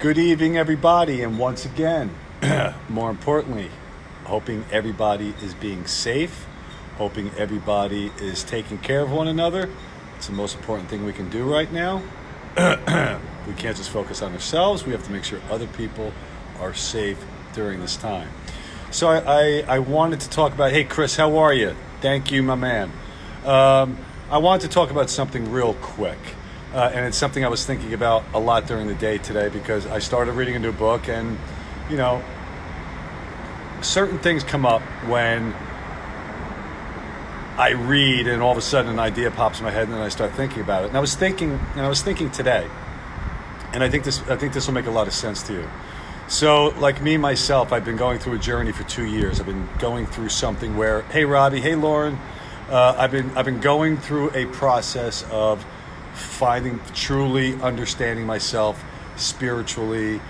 Good evening, everybody, and once again, more importantly, hoping everybody is being safe, hoping everybody is taking care of one another. It's the most important thing we can do right now. We can't just focus on ourselves. We have to make sure other people are safe during this time. So I wanted to talk about, hey, Chris, how are you? Thank you, my man. I wanted to talk about something real quick. And it's something I was thinking about a lot during the day today because I started reading a new book and, certain things come up when I read and all of a sudden an idea pops in my head and then I start thinking about it. And I was thinking today, and I think this will make a lot of sense to you. So like me, myself, I've been going through a journey for 2 years. I've been going through something where, hey, Robbie, hey, Lauren, I've been going through a process of truly understanding myself spiritually,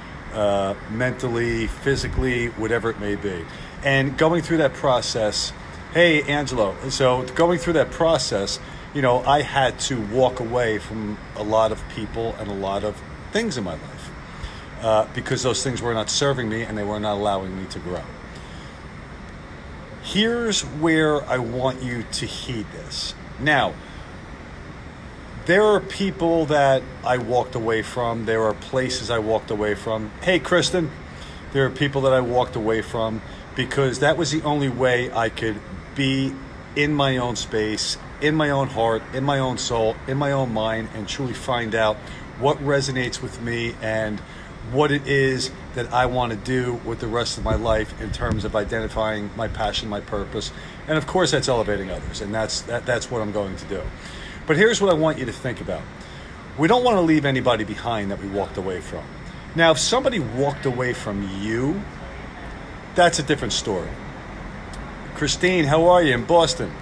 mentally, physically, whatever it may be. And going through that process, hey, Angelo, so going through that process, I had to walk away from a lot of people and a lot of things in my life because those things were not serving me and they were not allowing me to grow. Here's where I want you to heed this. Now, there are people that I walked away from. There are places I walked away from. Hey, Kristen, there are people that I walked away from because that was the only way I could be in my own space, in my own heart, in my own soul, in my own mind, and truly find out what resonates with me and what it is that I want to do with the rest of my life in terms of identifying my passion, my purpose. And of course, that's elevating others. And that's what I'm going to do. But here's what I want you to think about. We don't want to leave anybody behind that we walked away from. Now, if somebody walked away from you, that's a different story. Christine, how are you in Boston?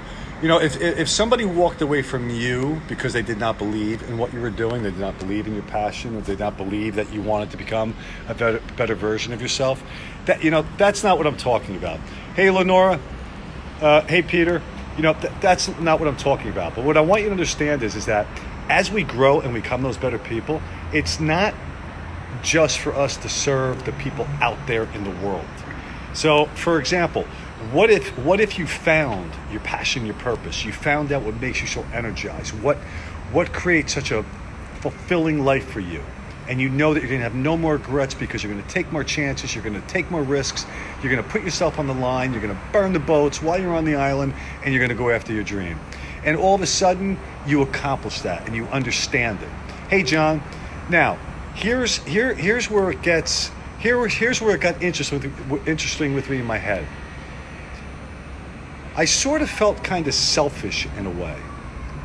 If somebody walked away from you because they did not believe in what you were doing, they did not believe in your passion, or they did not believe that you wanted to become a better version of yourself, that's not what I'm talking about. Hey, Lenora. Hey, Peter. That's not what I'm talking about. But what I want you to understand is that as we grow and become those better people, it's not just for us to serve the people out there in the world. So, for example, what if you found your passion, your purpose? You found out what makes you so energized. What creates such a fulfilling life for you? And you know that you're going to have no more regrets because you're going to take more chances, you're going to take more risks, you're going to put yourself on the line, you're going to burn the boats while you're on the island, and you're going to go after your dream. And all of a sudden, you accomplish that and you understand it. Hey, John, now, here's where it gets, here's where it got interesting with me in my head. I sort of felt kind of selfish in a way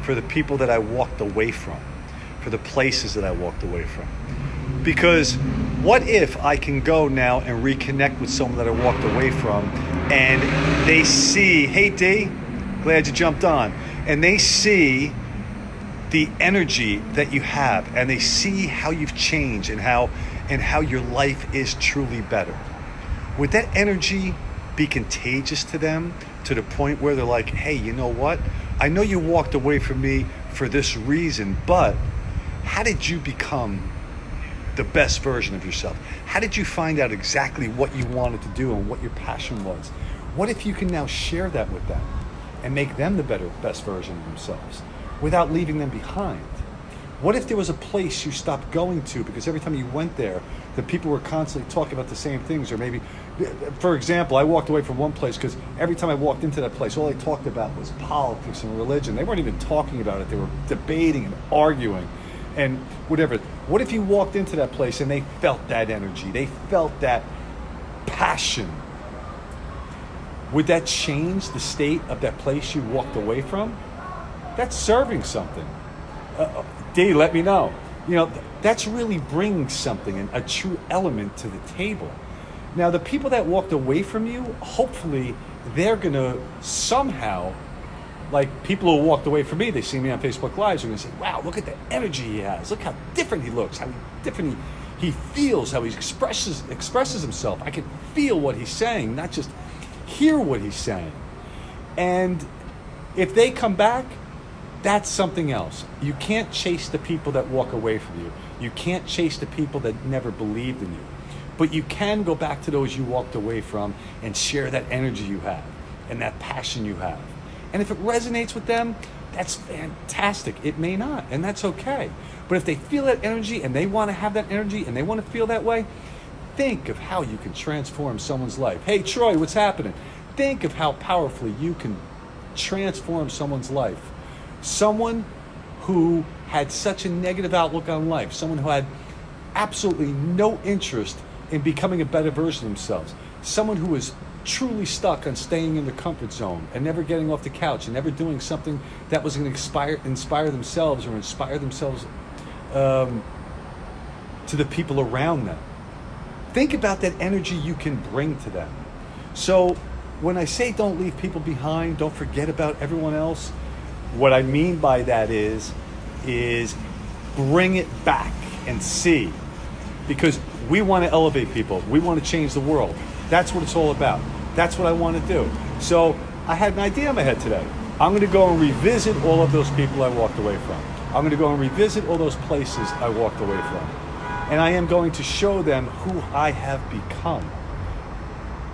for the people that I walked away from, for the places that I walked away from. Because what if I can go now and reconnect with someone that I walked away from and they see, hey D, glad you jumped on, and they see the energy that you have and they see how you've changed and how your life is truly better. Would that energy be contagious to them to the point where they're like, hey, you know what? I know you walked away from me for this reason, but how did you become the best version of yourself? How did you find out exactly what you wanted to do and what your passion was? What if you can now share that with them and make them the best version of themselves without leaving them behind? What if there was a place you stopped going to because every time you went there, the people were constantly talking about the same things? Or maybe, for example, I walked away from one place because every time I walked into that place, all they talked about was politics and religion. They weren't even talking about it. They were debating and arguing and whatever. What if you walked into that place and they felt that energy? They felt that passion. Would that change the state of that place you walked away from? That's serving something. D, let me know. That's really bringing something, and a true element to the table. Now, the people that walked away from you, hopefully they're going to somehow, like people who walked away from me, they see me on Facebook Lives, and they say, wow, look at the energy he has. Look how different he looks, how different he feels, how he expresses himself. I can feel what he's saying, not just hear what he's saying. And if they come back, that's something else. You can't chase the people that walk away from you. You can't chase the people that never believed in you. But you can go back to those you walked away from and share that energy you have and that passion you have. And if it resonates with them, that's fantastic. It may not, and that's okay. But if they feel that energy and they want to have that energy and they want to feel that way, think of how you can transform someone's life. Hey, Troy, what's happening? Think of how powerfully you can transform someone's life. Someone who had such a negative outlook on life, someone who had absolutely no interest in becoming a better version of themselves, someone who was truly stuck on staying in the comfort zone and never getting off the couch and never doing something that was going to inspire themselves or inspire themselves to the people around them. Think about that energy you can bring to them. So when I say don't leave people behind, don't forget about everyone else, what I mean by that is bring it back and see. Because we want to elevate people. We want to change the world. That's what it's all about. That's what I want to do. So I had an idea in my head today. I'm going to go and revisit all of those people I walked away from. I'm going to go and revisit all those places I walked away from. And I am going to show them who I have become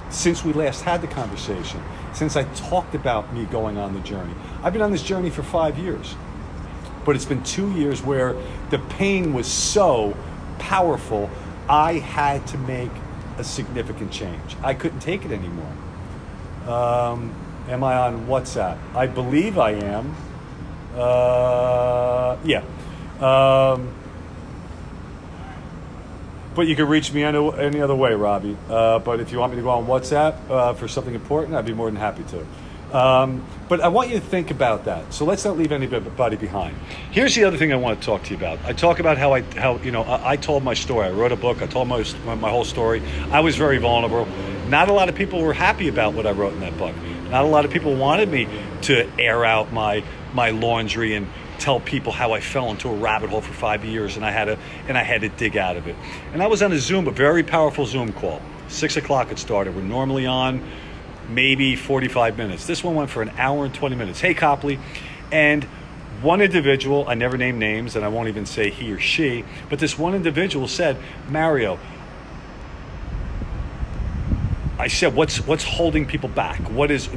since we last had the conversation, since I talked about me going on the journey. I've been on this journey for 5 years, but it's been 2 years where the pain was so powerful, I had to make a significant change. I couldn't take it anymore. Am I on WhatsApp? I believe I am. Yeah. But you can reach me any other way, Robbie. But if you want me to go on WhatsApp for something important, I'd be more than happy to. But I want you to think about that. So let's not leave anybody behind. Here's the other thing I want to talk to you about. I talk about how I told my story. I wrote a book. I told my whole story. I was very vulnerable. Not a lot of people were happy about what I wrote in that book. Not a lot of people wanted me to air out my laundry and tell people how I fell into a rabbit hole for 5 years, and I had to dig out of it. And I was on a very powerful Zoom call. 6 o'clock it started. We're normally on maybe 45 minutes. This one went for an hour and 20 minutes. Hey, Copley. And one individual, I never name names, and I won't even say he or she, but this one individual said, Mario, I said, what's holding people back? What is,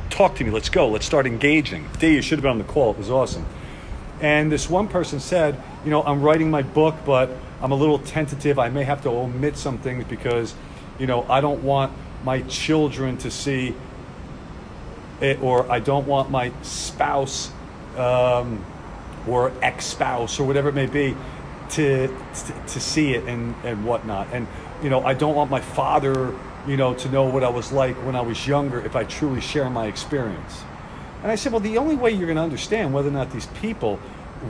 talk to me, let's go, let's start engaging. Dee, you should have been on the call, it was awesome. And this one person said, I'm writing my book, but I'm a little tentative. I may have to omit some things because, I don't want my children to see it, or I don't want my spouse or ex-spouse or whatever it may be to see it and whatnot. And, I don't want my father, to know what I was like when I was younger if I truly share my experience. And I said, well, the only way you're going to understand whether or not these people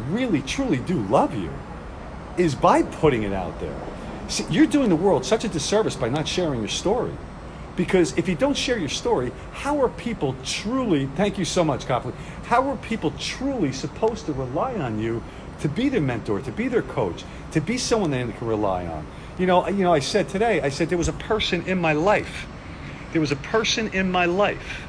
really, truly do love you is by putting it out there. See, you're doing the world such a disservice by not sharing your story. Because if you don't share your story, how are people truly, thank you so much, Copley, how are people truly supposed to rely on you to be their mentor, to be their coach, to be someone they can rely on? I said today, there was a person in my life. There was a person in my life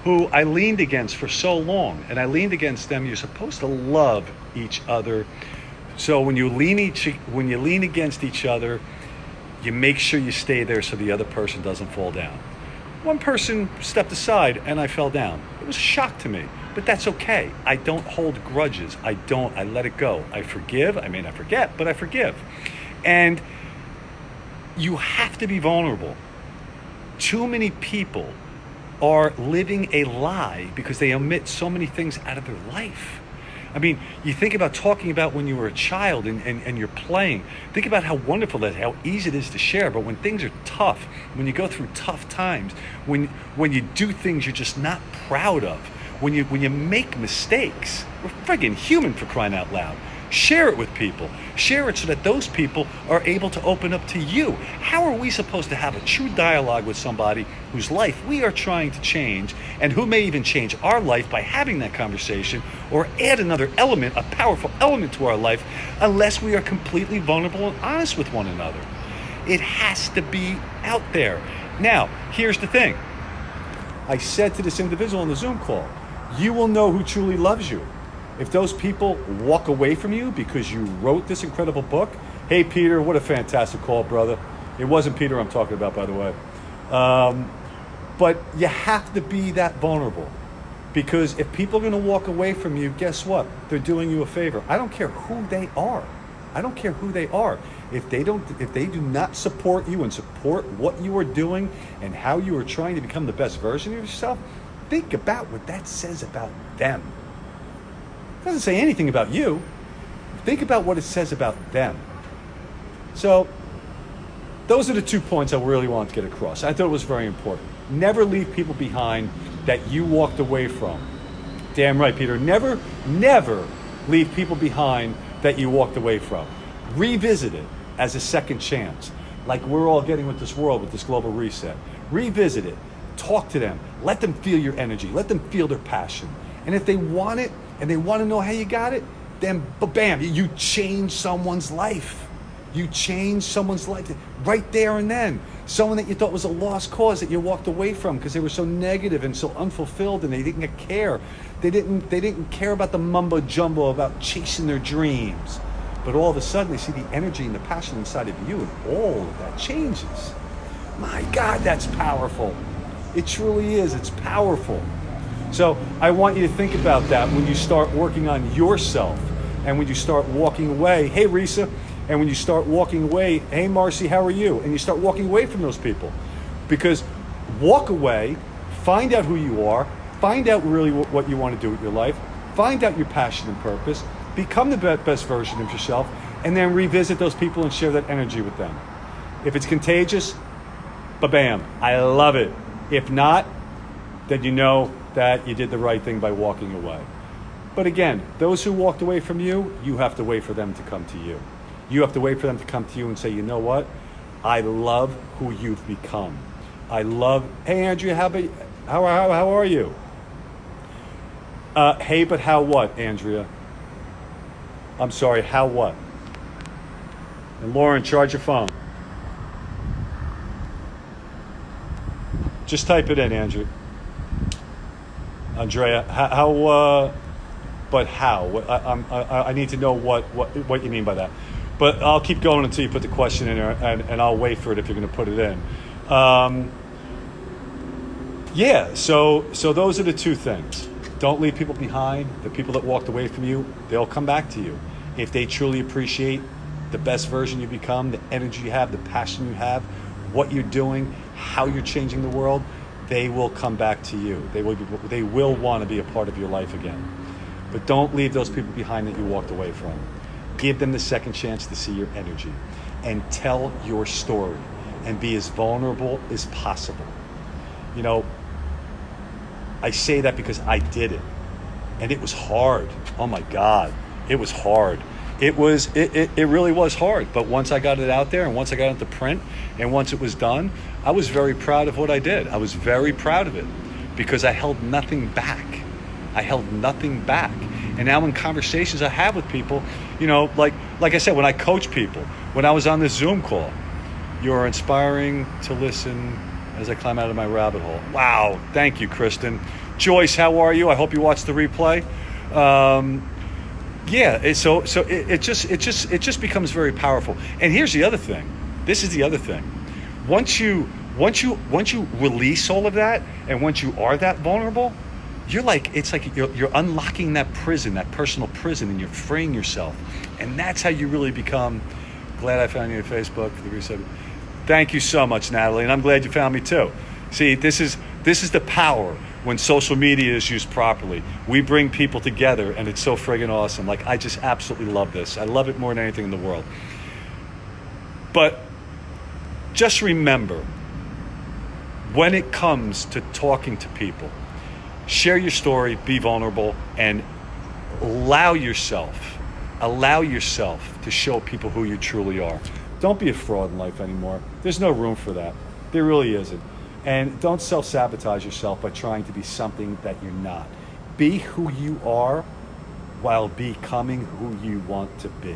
who I leaned against for so long. And I leaned against them. You're supposed to love each other. So when you lean against each other, you make sure you stay there so the other person doesn't fall down. One person stepped aside and I fell down. It was a shock to me, but that's okay. I don't hold grudges. I let it go. I forgive. I may not forget, but I forgive. And you have to be vulnerable. Too many people are living a lie because they omit so many things out of their life. I mean, you think about talking about when you were a child and you're playing. Think about how wonderful that is, how easy it is to share. But when things are tough, when you go through tough times, when you do things you're just not proud of, when you make mistakes, we're friggin' human, for crying out loud. Share it with people. Share it so that those people are able to open up to you. How are we supposed to have a true dialogue with somebody whose life we are trying to change, and who may even change our life by having that conversation, or add another element, a powerful element to our life, unless we are completely vulnerable and honest with one another? It has to be out there. Now, here's the thing. I said to this individual on the Zoom call, you will know who truly loves you If those people walk away from you because you wrote this incredible book, hey, Peter, what a fantastic call, brother. It wasn't Peter I'm talking about, by the way. But you have to be that vulnerable, because if people are going to walk away from you, guess what? They're doing you a favor. I don't care who they are. I don't care who they are. If they do not support you and support what you are doing and how you are trying to become the best version of yourself, think about what that says about them. It doesn't say anything about you. Think about what it says about them. So those are the 2 points I really wanted to get across. I thought it was very important. Never leave people behind that you walked away from. Damn right, Peter. Never leave people behind that you walked away from. Revisit it as a second chance, like we're all getting with this world, with this global reset. Revisit it. Talk to them. Let them feel your energy. Let them feel their passion. And if they want it and they want to know how you got it, then bam, you change someone's life. You change someone's life right there and then. Someone that you thought was a lost cause that you walked away from because they were so negative and so unfulfilled and they didn't care. They didn't care about the mumbo jumbo about chasing their dreams. But all of a sudden they see the energy and the passion inside of you, and all of that changes. My God, that's powerful. It truly is. It's powerful. So I want you to think about that when you start working on yourself and when you start walking away. Hey, Risa. And when you start walking away, hey, Marcy, how are you? And you start walking away from those people. Because walk away, find out who you are, find out really what you want to do with your life, find out your passion and purpose, become the best version of yourself, and then revisit those people and share that energy with them. If it's contagious, ba-bam, I love it. If not, then you know that you did the right thing by walking away. But again, those who walked away from you, you have to wait for them to come to you. You have to wait for them to come to you and say, you know what? I love who you've become. I love, hey, Andrea, how are you? Hey, but how what, Andrea? I'm sorry, how what? And Lauren, charge your phone. Just type it in, Andrea. Andrea, but how? I need to know what you mean by that. But I'll keep going until you put the question in there, and I'll wait for it if you're going to put it in. So those are the 2 things. Don't leave people behind. The people that walked away from you, they'll come back to you. If they truly appreciate the best version you become, the energy you have, the passion you have, what you're doing, how you're changing the world, they will come back to you. They will want to be a part of your life again. But don't leave those people behind that you walked away from. Give them the second chance to see your energy and tell your story and be as vulnerable as possible. You know, I say that because I did it, and it was hard. Oh my God, it was hard. It really was hard. But once I got it out there and once I got it into print and once it was done, I was very proud of what I did. I was very proud of it because I held nothing back. I held nothing back. And now in conversations I have with people, you know, like I said, when I coach people, when I was on this Zoom call, you're inspiring to listen as I climb out of my rabbit hole. Wow. Thank you, Kristen. Joyce, how are you? I hope you watched the replay. It just becomes very powerful. And here's the other thing. This is the other thing. Once you release all of that, and once you are that vulnerable, it's like you're unlocking that prison, that personal prison, and you're freeing yourself. And that's how you really become. Glad I found you on Facebook. Thank you so much, Natalie, and I'm glad you found me too. See, this is the power when social media is used properly. We bring people together, and it's so friggin' awesome. Like, I just absolutely love this. I love it more than anything in the world. But just remember, when it comes to talking to people, share your story, be vulnerable, and allow yourself to show people who you truly are. Don't be a fraud in life anymore. There's no room for that. There really isn't. And don't self-sabotage yourself by trying to be something that you're not. Be who you are while becoming who you want to be.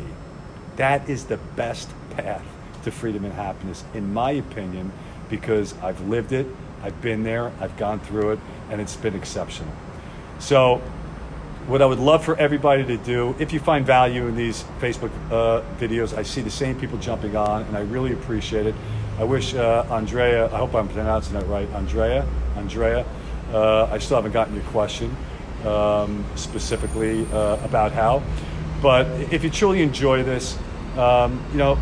That is the best path to freedom and happiness, in my opinion, because I've lived it, I've been there, I've gone through it, and it's been exceptional. So what I would love for everybody to do, if you find value in these Facebook videos, I see the same people jumping on, and I really appreciate it. I wish Andrea, I hope I'm pronouncing that right, Andrea, I still haven't gotten your question specifically about how, but if you truly enjoy this, you know,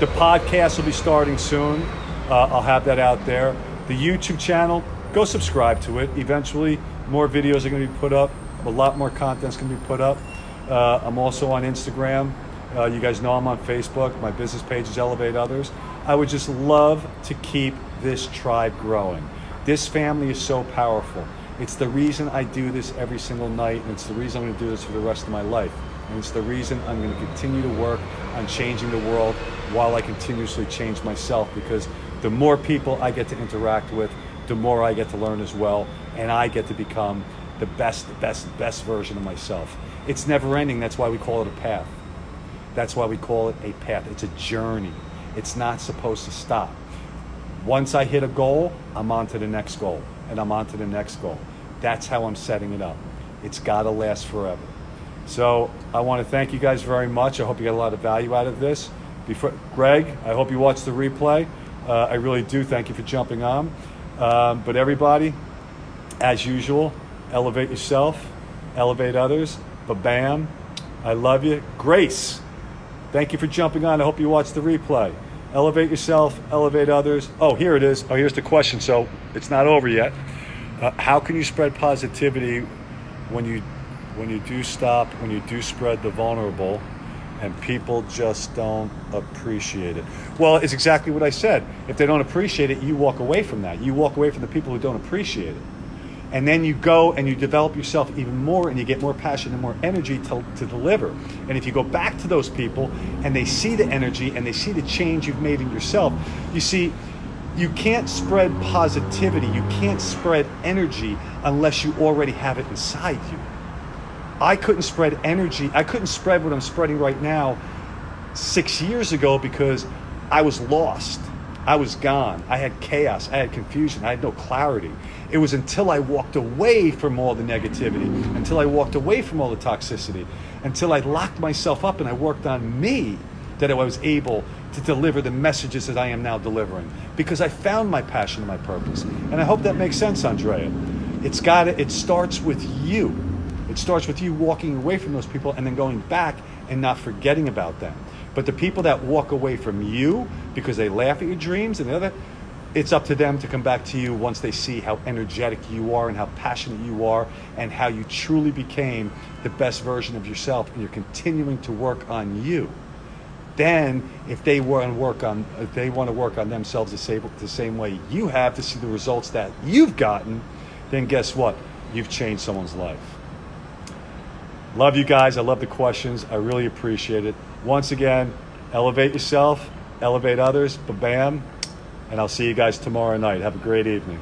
the podcast will be starting soon. I'll have that out there. The YouTube channel, go subscribe to it. Eventually, more videos are going to be put up. A lot more content's going to be put up. I'm also on Instagram. You guys know I'm on Facebook. My business page is Elevate Others. I would just love to keep this tribe growing. This family is so powerful. It's the reason I do this every single night, and it's the reason I'm going to do this for the rest of my life. And it's the reason I'm going to continue to work on changing the world while I continuously change myself, because the more people I get to interact with, the more I get to learn as well, and I get to become the best version of myself. It's never ending. That's why we call it a path. That's why we call it a path. It's a journey. It's not supposed to stop. Once I hit a goal, I'm on to the next goal, and I'm on to the next goal. That's how I'm setting it up. It's got to last forever. So I want to thank you guys very much. I hope you got a lot of value out of this. Greg, I hope you watch the replay. I really do. Thank you for jumping on. But everybody, as usual, elevate yourself, elevate others. BABAM. I love you. Grace, thank you for jumping on. I hope you watch the replay. Elevate yourself, elevate others. Oh, here it is. Oh, here's the question. So it's not over yet. How can you spread positivity when you do spread the vulnerable and people just don't appreciate it? Well, it's exactly what I said. If they don't appreciate it, you walk away from that. You walk away from the people who don't appreciate it. And then you go and you develop yourself even more, and you get more passion and more energy to deliver. And if you go back to those people and they see the energy and they see the change you've made in yourself, you see, you can't spread positivity, you can't spread energy unless you already have it inside you. I couldn't spread energy. I couldn't spread what I'm spreading right now 6 years ago because I was lost. I was gone. I had chaos. I had confusion. I had no clarity. It was until I walked away from all the negativity, until I walked away from all the toxicity, until I locked myself up and I worked on me, that I was able to deliver the messages that I am now delivering, because I found my passion and my purpose. And I hope that makes sense, Andrea. It starts with you. It starts with you walking away from those people and then going back and not forgetting about them. But the people that walk away from you because they laugh at your dreams and the other, it's up to them to come back to you once they see how energetic you are and how passionate you are and how you truly became the best version of yourself, and you're continuing to work on you. Then if they want to work on themselves the same way you have to see the results that you've gotten, then guess what? You've changed someone's life. Love you guys. I love the questions. I really appreciate it. Once again, elevate yourself, elevate others. BABAM. And I'll see you guys tomorrow night. Have a great evening.